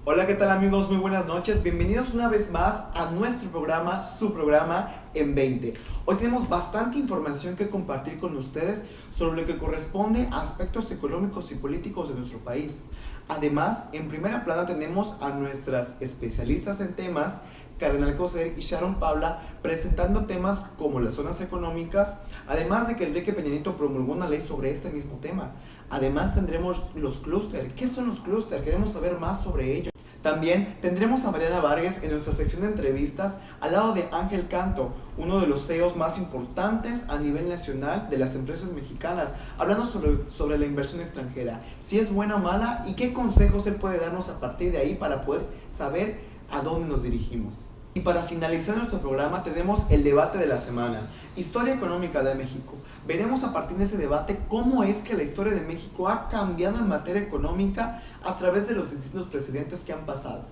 Hola, ¿qué tal amigos? Muy buenas noches. Bienvenidos una vez más a nuestro programa, su programa en 20. Hoy tenemos bastante información que compartir con ustedes sobre lo que corresponde a aspectos económicos y políticos de nuestro país. Además, en primera plana tenemos a nuestras especialistas en temas, Karen Alcocer y Sharon Paula, presentando temas como las zonas económicas, además de que Enrique Peña Nieto promulgó una ley sobre este mismo tema. Además tendremos los clústeres. ¿Qué son los clústeres? Queremos saber más sobre ello. También tendremos a Mariana Vargas en nuestra sección de entrevistas al lado de Ángel Canto, uno de los CEOs más importantes a nivel nacional de las empresas mexicanas, hablando sobre la inversión extranjera, si es buena o mala y qué consejos él puede darnos a partir de ahí para poder saber a dónde nos dirigimos. Y para finalizar nuestro programa tenemos el debate de la semana, Historia Económica de México. Veremos a partir de ese debate cómo es que la historia de México ha cambiado en materia económica a través de los distintos presidentes que han pasado,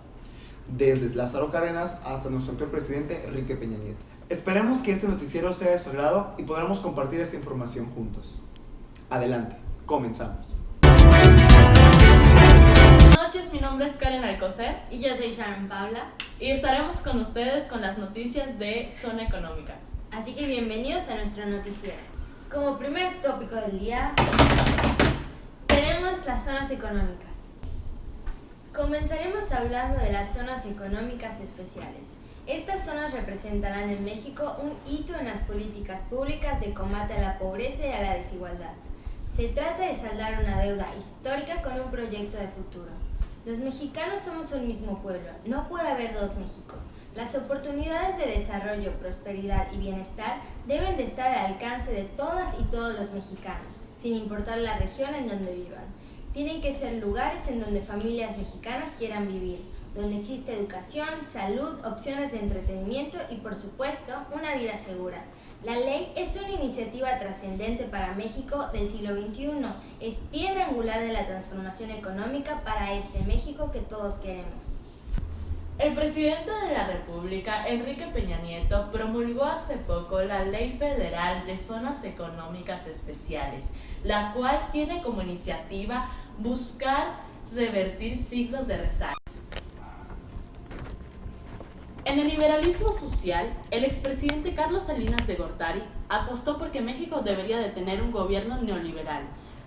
desde Lázaro Cárdenas hasta nuestro actual presidente Enrique Peña Nieto. Esperemos que este noticiero sea de su agrado y podamos compartir esta información juntos. Adelante, comenzamos. Buenas noches, mi nombre es Karen Alcocer y yo soy Sharon Paula y estaremos con ustedes con las noticias de Zona Económica. Así que bienvenidos a nuestro noticiero. Como primer tópico del día tenemos las zonas económicas. Comenzaremos hablando de las zonas económicas especiales. Estas zonas representarán en México un hito en las políticas públicas de combate a la pobreza y a la desigualdad. Se trata de saldar una deuda histórica con un proyecto de futuro. Los mexicanos somos un mismo pueblo, no puede haber dos Méxicos. Las oportunidades de desarrollo, prosperidad y bienestar deben de estar al alcance de todas y todos los mexicanos, sin importar la región en donde vivan. Tienen que ser lugares en donde familias mexicanas quieran vivir, donde existe educación, salud, opciones de entretenimiento y, por supuesto, una vida segura. La ley es una iniciativa trascendente para México del siglo XXI. Es piedra angular de la transformación económica para este México que todos queremos. El presidente de la República, Enrique Peña Nieto, promulgó hace poco la Ley Federal de Zonas Económicas Especiales, la cual tiene como iniciativa buscar revertir siglos de rezago. En el liberalismo social, el expresidente Carlos Salinas de Gortari apostó porque México debería de tener un gobierno neoliberal,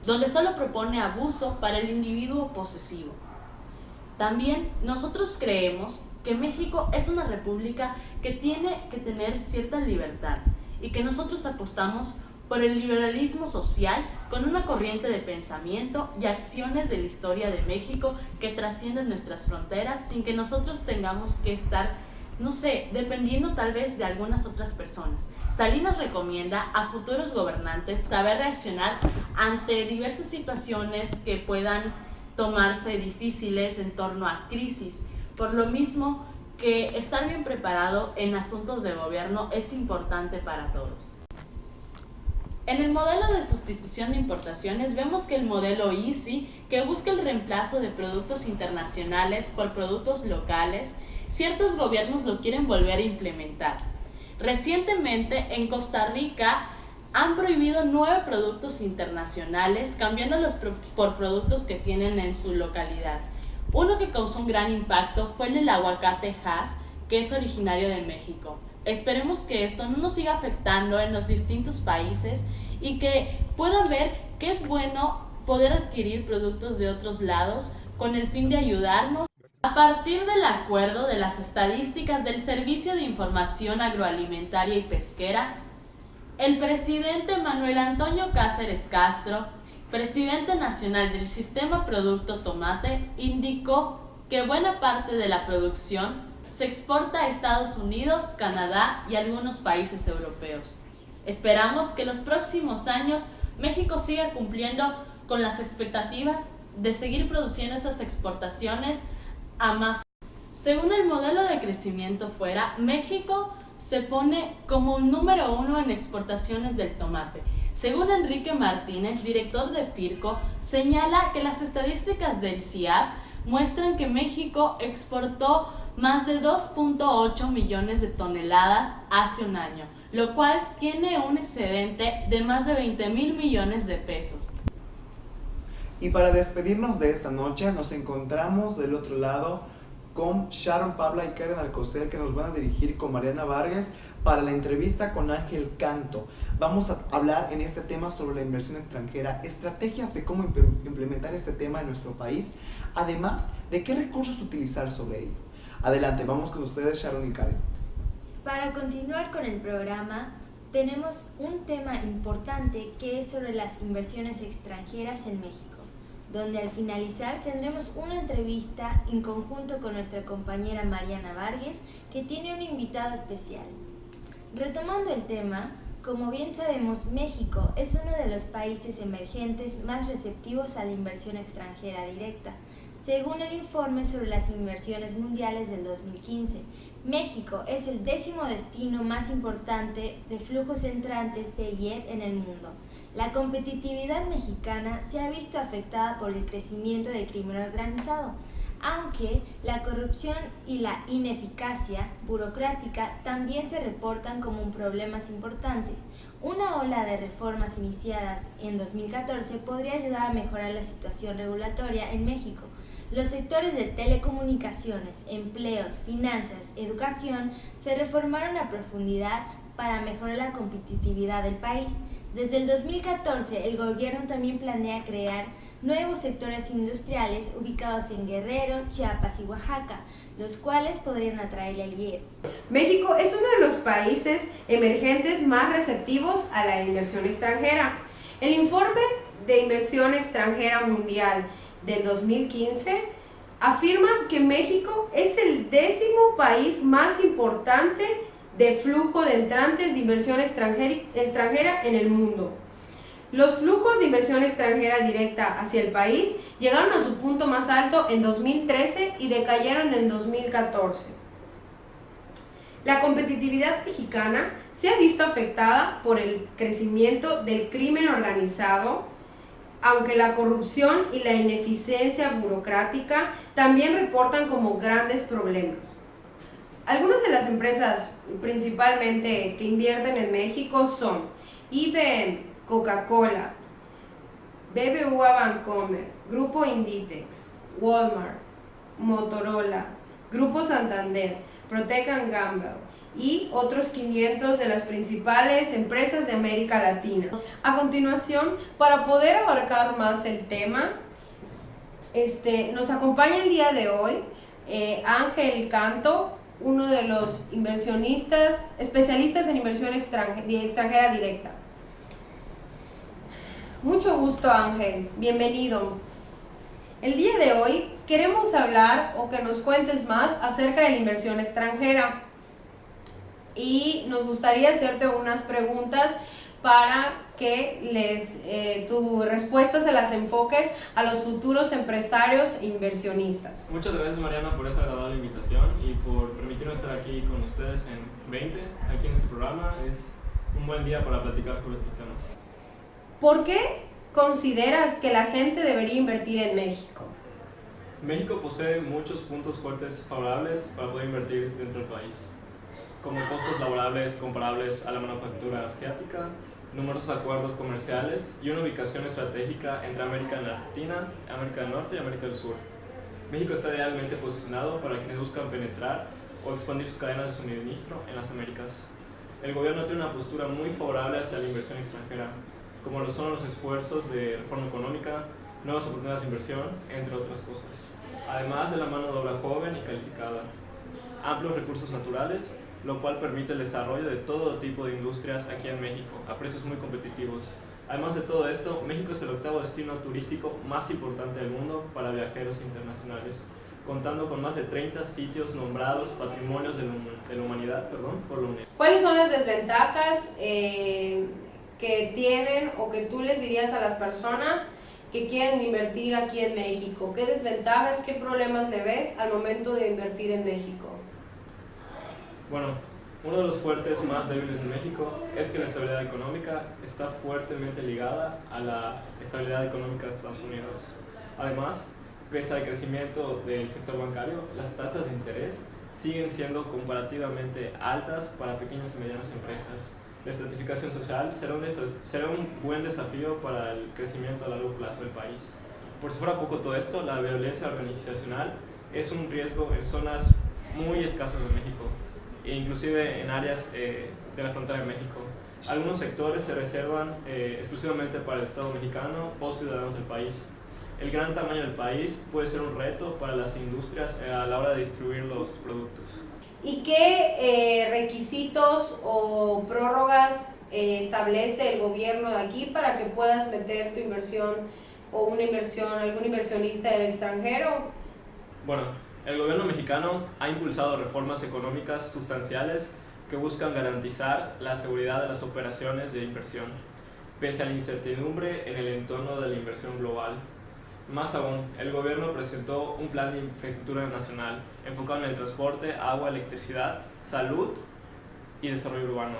donde solo propone abuso para el individuo posesivo. También nosotros creemos que México es una república que tiene que tener cierta libertad y que nosotros apostamos por el liberalismo social con una corriente de pensamiento y acciones de la historia de México que trascienden nuestras fronteras sin que nosotros tengamos que estar, dependiendo tal vez de algunas otras personas. Salinas recomienda a futuros gobernantes saber reaccionar ante diversas situaciones que puedan tomarse difíciles en torno a crisis, por lo mismo que estar bien preparado en asuntos de gobierno es importante para todos. En el modelo de sustitución de importaciones vemos que el modelo Easy, que busca el reemplazo de productos internacionales por productos locales, ciertos gobiernos lo quieren volver a implementar. Recientemente en Costa Rica han prohibido 9 productos internacionales, cambiándolos por productos que tienen en su localidad. Uno que causó un gran impacto fue el aguacate Hass, que es originario de México. Esperemos que esto no nos siga afectando en los distintos países y que puedan ver que es bueno poder adquirir productos de otros lados con el fin de ayudarnos. A partir del acuerdo de las estadísticas del Servicio de Información Agroalimentaria y Pesquera, el presidente Manuel Antonio Cáceres Castro, presidente nacional del Sistema Producto Tomate, indicó que buena parte de la producción se exporta a Estados Unidos, Canadá y algunos países europeos. Esperamos que en los próximos años México siga cumpliendo con las expectativas de seguir produciendo esas exportaciones a más. Según el modelo de crecimiento fuera, México se pone como número 1 en exportaciones del tomate. Según Enrique Martínez, director de FIRCO, señala que las estadísticas del CIAB muestran que México exportó más de 2.8 millones de toneladas hace un año, lo cual tiene un excedente de más de 20,000 millones de pesos. Y para despedirnos de esta noche, nos encontramos del otro lado con Sharon Pabla y Karen Alcocer, que nos van a dirigir con Mariana Vargas para la entrevista con Ángel Canto. Vamos a hablar en este tema sobre la inversión extranjera, estrategias de cómo implementar este tema en nuestro país, además de qué recursos utilizar sobre ello. Adelante, vamos con ustedes, Sharon y Karen. Para continuar con el programa, tenemos un tema importante que es sobre las inversiones extranjeras en México, donde al finalizar tendremos una entrevista en conjunto con nuestra compañera Mariana Vargas, que tiene un invitado especial. Retomando el tema, como bien sabemos, México es uno de los países emergentes más receptivos a la inversión extranjera directa. Según el informe sobre las inversiones mundiales del 2015, México es el 10º destino más importante de flujos entrantes de IED en el mundo. La competitividad mexicana se ha visto afectada por el crecimiento del crimen organizado, aunque la corrupción y la ineficacia burocrática también se reportan como problemas importantes. Una ola de reformas iniciadas en 2014 podría ayudar a mejorar la situación regulatoria en México. Los sectores de telecomunicaciones, empleos, finanzas, educación se reformaron a profundidad para mejorar la competitividad del país. Desde el 2014, el gobierno también planea crear nuevos sectores industriales ubicados en Guerrero, Chiapas y Oaxaca, los cuales podrían atraer el IED. México es uno de los países emergentes más receptivos a la inversión extranjera. El informe de inversión extranjera mundial del 2015 afirma que México es el 10º país más importante de flujo de entrantes de inversión extranjera en el mundo. Los flujos de inversión extranjera directa hacia el país llegaron a su punto más alto en 2013 y decayeron en 2014. La competitividad mexicana se ha visto afectada por el crecimiento del crimen organizado, aunque la corrupción y la ineficiencia burocrática también reportan como grandes problemas. Algunas de las empresas principalmente que invierten en México son IBM, Coca-Cola, BBVA Bancomer, Grupo Inditex, Walmart, Motorola, Grupo Santander, Procter & Gamble y otros 500 de las principales empresas de América Latina. A continuación, para poder abarcar más el tema, nos acompaña el día de hoy Ángel Canto, uno de los inversionistas, especialistas en inversión extranjera directa. Mucho gusto, Ángel, bienvenido. El día de hoy queremos hablar o que nos cuentes más acerca de la inversión extranjera. Y nos gustaría hacerte unas preguntas para que tu respuesta se las enfoques a los futuros empresarios e inversionistas. Muchas gracias, Mariana, por esa agradable invitación y por permitirnos estar aquí con ustedes en 20, aquí en este programa. Es un buen día para platicar sobre estos temas. ¿Por qué consideras que la gente debería invertir en México? México posee muchos puntos fuertes favorables para poder invertir dentro del país, como costos laborables comparables a la manufactura asiática, numerosos acuerdos comerciales y una ubicación estratégica entre América Latina, América del Norte y América del Sur. México está idealmente posicionado para quienes buscan penetrar o expandir sus cadenas de suministro en las Américas. El gobierno tiene una postura muy favorable hacia la inversión extranjera, como lo son los esfuerzos de reforma económica, nuevas oportunidades de inversión, entre otras cosas. Además de la mano de obra joven y calificada, amplios recursos naturales, lo cual permite el desarrollo de todo tipo de industrias aquí en México, a precios muy competitivos. Además de todo esto, México es el 8º destino turístico más importante del mundo para viajeros internacionales, contando con más de 30 sitios nombrados Patrimonios de la Humanidad por la UNESCO. ¿Cuáles son las desventajas que tienen o que tú les dirías a las personas que quieren invertir aquí en México? ¿Qué desventajas, qué problemas le ves al momento de invertir en México? Bueno, uno de los fuertes más débiles de México es que la estabilidad económica está fuertemente ligada a la estabilidad económica de Estados Unidos. Además, pese al crecimiento del sector bancario, las tasas de interés siguen siendo comparativamente altas para pequeñas y medianas empresas. La estratificación social será un buen desafío para el crecimiento a largo plazo del país. Por si fuera poco todo esto, la violencia organizacional es un riesgo en zonas muy escasas de México, e inclusive en áreas de la frontera de México. Algunos sectores se reservan exclusivamente para el Estado mexicano o ciudadanos del país. El gran tamaño del país puede ser un reto para las industrias a la hora de distribuir los productos. ¿Y qué requisitos o prórrogas establece el gobierno de aquí para que puedas meter tu inversión o algún inversionista del extranjero? Bueno, el gobierno mexicano ha impulsado reformas económicas sustanciales que buscan garantizar la seguridad de las operaciones de inversión, pese a la incertidumbre en el entorno de la inversión global. Más aún, el gobierno presentó un plan de infraestructura nacional enfocado en el transporte, agua, electricidad, salud y desarrollo urbano.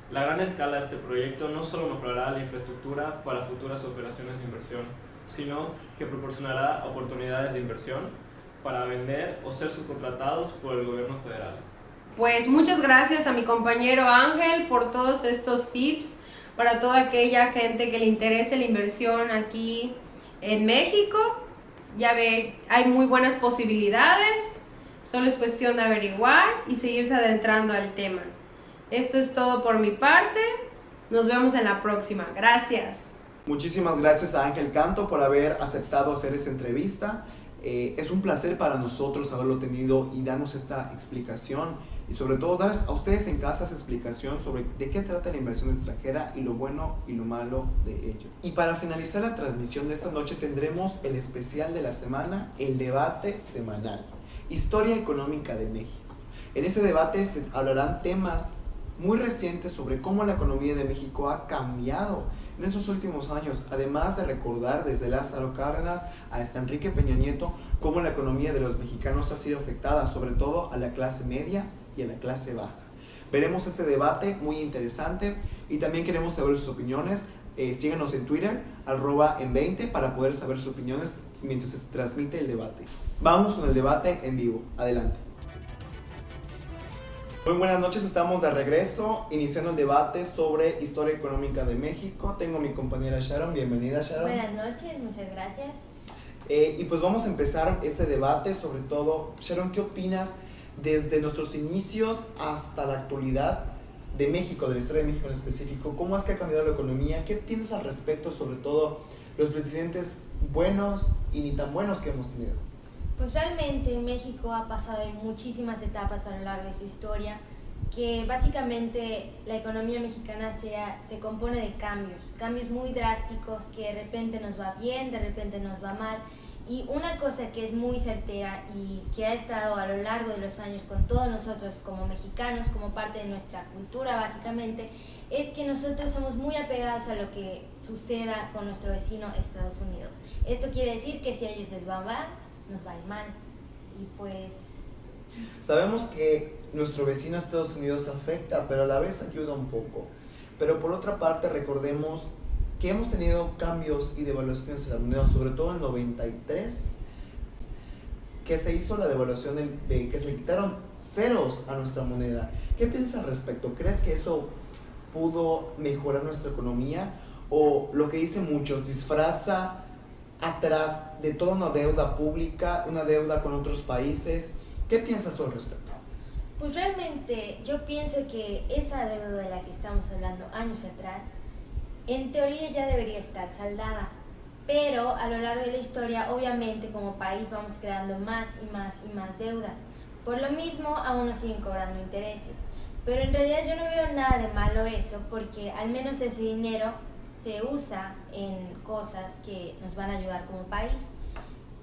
La gran escala de este proyecto no solo mejorará la infraestructura para futuras operaciones de inversión, sino que proporcionará oportunidades de inversión para vender o ser subcontratados por el gobierno federal. Pues muchas gracias a mi compañero Ángel por todos estos tips para toda aquella gente que le interese la inversión aquí en México. Ya ve, hay muy buenas posibilidades, solo es cuestión de averiguar y seguirse adentrando al tema. Esto es todo por mi parte, nos vemos en la próxima, gracias. Muchísimas gracias a Ángel Canto por haber aceptado hacer esta entrevista. Es un placer para nosotros haberlo tenido y darnos esta explicación y sobre todo darles a ustedes en casa esa explicación sobre de qué trata la inversión extranjera y lo bueno y lo malo de ello. Y para finalizar la transmisión de esta noche tendremos el especial de la semana, el debate semanal, Historia Económica de México. En ese debate se hablarán temas muy recientes sobre cómo la economía de México ha cambiado en esos últimos años, además de recordar desde Lázaro Cárdenas hasta Enrique Peña Nieto cómo la economía de los mexicanos ha sido afectada, sobre todo a la clase media y a la clase baja. Veremos este debate muy interesante y también queremos saber sus opiniones. Síganos en Twitter, @en20, para poder saber sus opiniones mientras se transmite el debate. Vamos con el debate en vivo. Adelante. Muy buenas noches, estamos de regreso, iniciando el debate sobre Historia Económica de México. Tengo a mi compañera Sharon, bienvenida Sharon. Buenas noches, muchas gracias. Y pues vamos a empezar este debate, sobre todo, Sharon, ¿qué opinas desde nuestros inicios hasta la actualidad de México, de la historia de México en específico? ¿Cómo es que ha cambiado la economía? ¿Qué piensas al respecto, sobre todo los presidentes buenos y ni tan buenos que hemos tenido? Pues realmente México ha pasado en muchísimas etapas a lo largo de su historia, que básicamente la economía mexicana se compone de cambios muy drásticos, que de repente nos va bien, de repente nos va mal. Y una cosa que es muy certera y que ha estado a lo largo de los años con todos nosotros como mexicanos, como parte de nuestra cultura básicamente, es que nosotros somos muy apegados a lo que suceda con nuestro vecino Estados Unidos. Esto quiere decir que si a ellos les va mal, nos va a ir mal. Y pues... Sabemos que nuestro vecino Estados Unidos afecta, pero a la vez ayuda un poco. Pero por otra parte, recordemos que hemos tenido cambios y devaluaciones en la moneda, sobre todo en el 93, que se hizo la devaluación que se le quitaron ceros a nuestra moneda. ¿Qué piensas al respecto? ¿Crees que eso pudo mejorar nuestra economía? ¿O lo que dicen muchos, disfraza atrás de toda una deuda pública, una deuda con otros países? ¿Qué piensas tú al respecto? Pues realmente yo pienso que esa deuda de la que estamos hablando años atrás, en teoría ya debería estar saldada, pero a lo largo de la historia, obviamente como país vamos creando más y más y más deudas. Por lo mismo, aún nos siguen cobrando intereses. Pero en realidad yo no veo nada de malo eso, porque al menos ese dinero se usa en cosas que nos van a ayudar como país.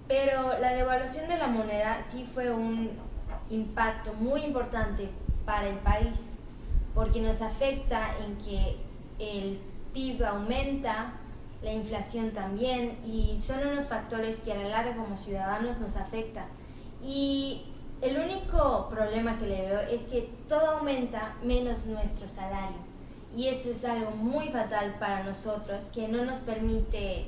Pero la devaluación de la moneda sí fue un impacto muy importante para el país, porque nos afecta en que el PIB aumenta, la inflación también, y son unos factores que a la larga como ciudadanos nos afectan. Y el único problema que le veo es que todo aumenta menos nuestro salario, y eso es algo muy fatal para nosotros, que no nos permite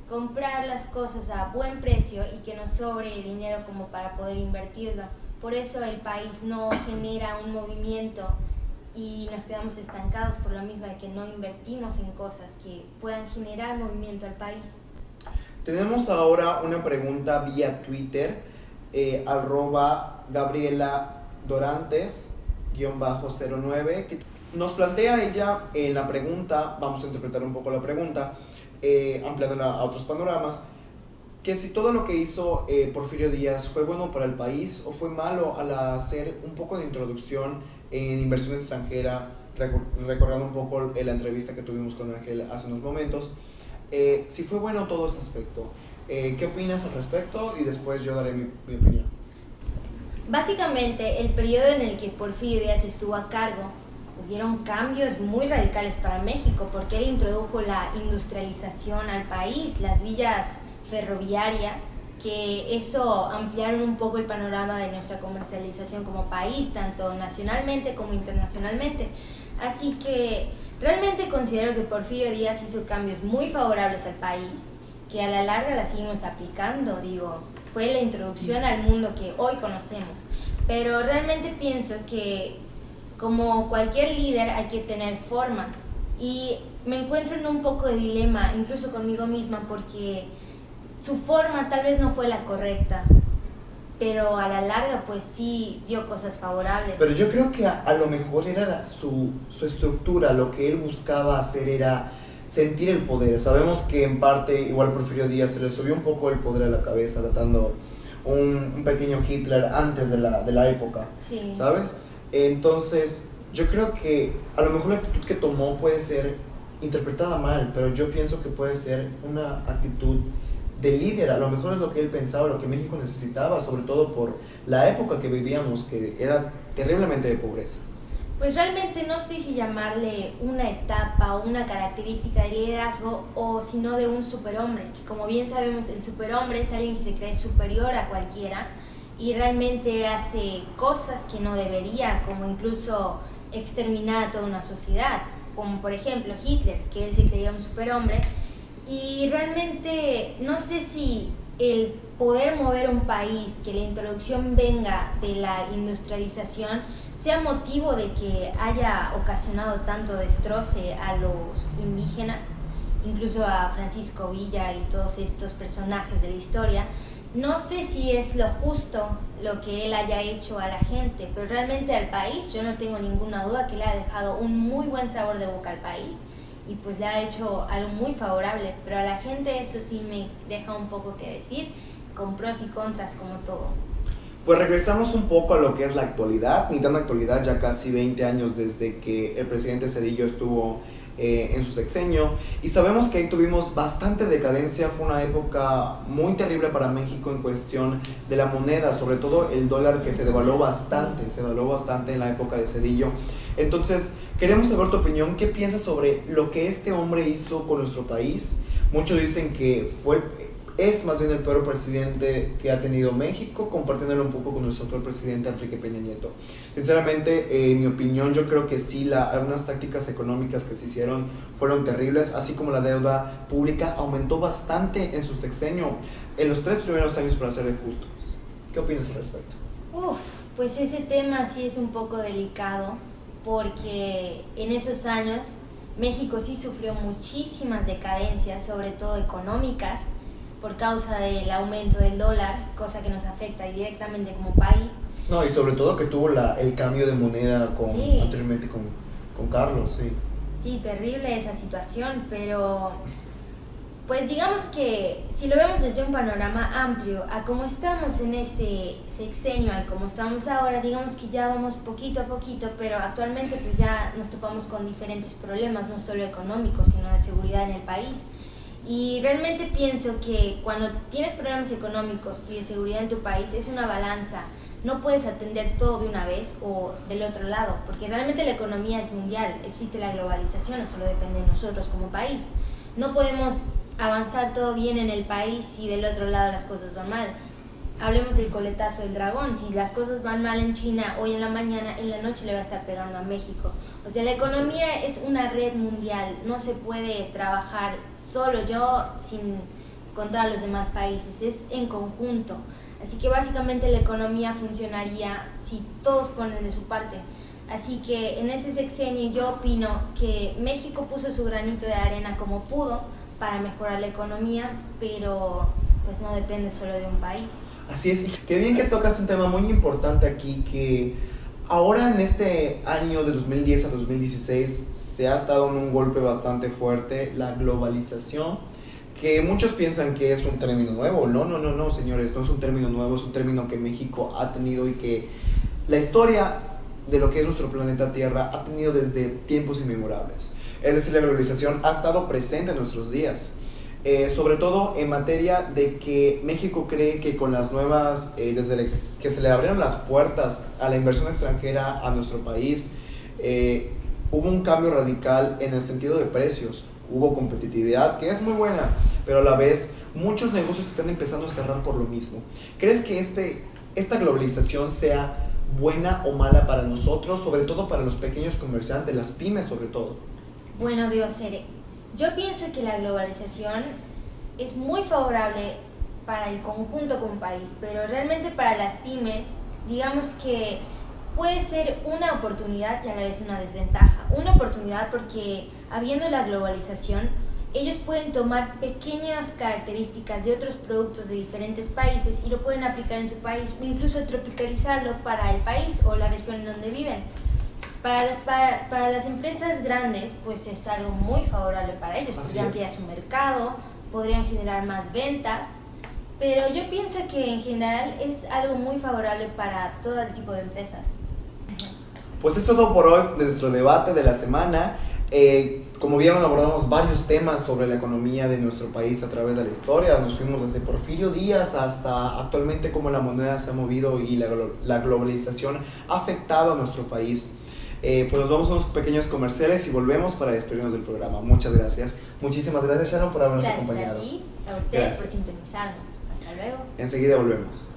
comprar las cosas a buen precio y que nos sobre dinero como para poder invertirlo. Por eso el país no genera un movimiento y nos quedamos estancados por lo mismo de que no invertimos en cosas que puedan generar movimiento al país. Tenemos ahora una pregunta vía Twitter, @Gabriela Dorantes-09, que nos plantea ella en la pregunta, vamos a interpretar un poco la pregunta, ampliándola a otros panoramas, que si todo lo que hizo Porfirio Díaz fue bueno para el país o fue malo al hacer un poco de introducción en inversión extranjera, recordando un poco la entrevista que tuvimos con Ángel hace unos momentos, si fue bueno todo ese aspecto. ¿Qué opinas al respecto? Y después yo daré mi opinión. Básicamente, el periodo en el que Porfirio Díaz estuvo a cargo, hubieron cambios muy radicales para México, porque él introdujo la industrialización al país, las vías ferroviarias, que eso ampliaron un poco el panorama de nuestra comercialización como país, tanto nacionalmente como internacionalmente. Así que realmente considero que Porfirio Díaz hizo cambios muy favorables al país, que a la larga la seguimos aplicando, fue la introducción al mundo que hoy conocemos. Pero realmente pienso que como cualquier líder hay que tener formas, y me encuentro en un poco de dilema, incluso conmigo misma, porque su forma tal vez no fue la correcta, pero a la larga pues sí dio cosas favorables. Pero yo creo que a lo mejor era su estructura, lo que él buscaba hacer era sentir el poder. Sabemos que en parte igual Porfirio Díaz se le subió un poco el poder a la cabeza, tratando un pequeño Hitler antes de la época, sí. ¿Sabes? Entonces yo creo que a lo mejor la actitud que tomó puede ser interpretada mal, pero yo pienso que puede ser una actitud de líder. A lo mejor es lo que él pensaba, lo que México necesitaba, sobre todo por la época que vivíamos, que era terriblemente de pobreza. Pues realmente no sé si llamarle una etapa o una característica de liderazgo, o sino de un superhombre, que como bien sabemos el superhombre es alguien que se cree superior a cualquiera y realmente hace cosas que no debería, como incluso exterminar a toda una sociedad, como por ejemplo Hitler, que él se creía un superhombre. Y realmente no sé si el poder mover un país, que la introducción venga de la industrialización, sea motivo de que haya ocasionado tanto destroce a los indígenas, incluso a Francisco Villa y todos estos personajes de la historia. No sé si es lo justo lo que él haya hecho a la gente, pero realmente al país yo no tengo ninguna duda que le ha dejado un muy buen sabor de boca al país, y pues le ha hecho algo muy favorable, pero a la gente eso sí me deja un poco que decir, con pros y contras como todo. Pues regresamos un poco a lo que es la actualidad, ni tan actualidad, ya casi 20 años desde que el presidente Zedillo estuvo en su sexenio, y sabemos que ahí tuvimos bastante decadencia. Fue una época muy terrible para México en cuestión de la moneda, sobre todo el dólar, que se devaluó bastante en la época de Zedillo. Entonces queremos saber tu opinión. ¿Qué piensas sobre lo que este hombre hizo con nuestro país? Muchos dicen que es más bien el peor presidente que ha tenido México, compartiéndolo un poco con nuestro actual presidente Enrique Peña Nieto. Sinceramente, en mi opinión, yo creo que sí, algunas tácticas económicas que se hicieron fueron terribles, así como la deuda pública aumentó bastante en su sexenio, en los 3 primeros años, para ser justos. ¿Qué opinas al respecto? Pues ese tema sí es un poco delicado, porque en esos años México sí sufrió muchísimas decadencias, sobre todo económicas, por causa del aumento del dólar, cosa que nos afecta directamente como país. No, y sobre todo que tuvo el cambio de moneda sí. Anteriormente con Carlos, sí. Sí, terrible esa situación, pero pues digamos que si lo vemos desde un panorama amplio, a como estamos en ese sexenio, a como estamos ahora, digamos que ya vamos poquito a poquito, pero actualmente pues ya nos topamos con diferentes problemas, no solo económicos, sino de seguridad en el país. Y realmente pienso que cuando tienes problemas económicos y de seguridad en tu país, es una balanza. No puedes atender todo de una vez o del otro lado, porque realmente la economía es mundial, existe la globalización, no solo depende de nosotros como país. No podemos avanzar todo bien en el país si del otro lado las cosas van mal. Hablemos del coletazo del dragón. Si las cosas van mal en China hoy en la mañana, en la noche le va a estar pegando a México. O sea, la economía es una red mundial, no se puede trabajar solo yo sin contar a los demás países, es en conjunto. Así que básicamente la economía funcionaría si todos ponen de su parte. Así que en ese sexenio yo opino que México puso su granito de arena como pudo para mejorar la economía, pero pues no depende solo de un país. Así es, y qué bien que tocas un tema muy importante aquí, que ahora en este año de 2010 a 2016 se ha estado en un golpe bastante fuerte, la globalización, que muchos piensan que es un término nuevo. No, señores, no es un término nuevo, es un término que México ha tenido y que la historia de lo que es nuestro planeta Tierra ha tenido desde tiempos inmemorables. Es decir, la globalización ha estado presente en nuestros días. Sobre todo en materia de que México cree que con las nuevas, desde que se le abrieron las puertas a la inversión extranjera a nuestro país, hubo un cambio radical en el sentido de precios, hubo competitividad que es muy buena, pero a la vez muchos negocios están empezando a cerrar por lo mismo. ¿Crees que esta globalización sea buena o mala para nosotros, sobre todo para los pequeños comerciantes, las pymes sobre todo? Bueno, Diosere, yo pienso que la globalización es muy favorable para el conjunto como país, pero realmente para las pymes, digamos que puede ser una oportunidad y a la vez una desventaja. Una oportunidad porque habiendo la globalización, ellos pueden tomar pequeñas características de otros productos de diferentes países y lo pueden aplicar en su país o incluso tropicalizarlo para el país o la región en donde viven. Para las empresas grandes, pues es algo muy favorable para ellos. Podrían ampliar su mercado, podrían generar más ventas, pero yo pienso que en general es algo muy favorable para todo el tipo de empresas. Pues es todo por hoy de nuestro debate de la semana. Como vieron, abordamos varios temas sobre la economía de nuestro país a través de la historia. Nos fuimos desde Porfirio Díaz hasta actualmente cómo la moneda se ha movido y la globalización ha afectado a nuestro país. Pues nos vamos a unos pequeños comerciales y volvemos para despedirnos del programa. Muchas gracias. Muchísimas gracias, Sharon, por habernos acompañado. Gracias a ti, a ustedes por sintonizarnos. Hasta luego. Enseguida volvemos.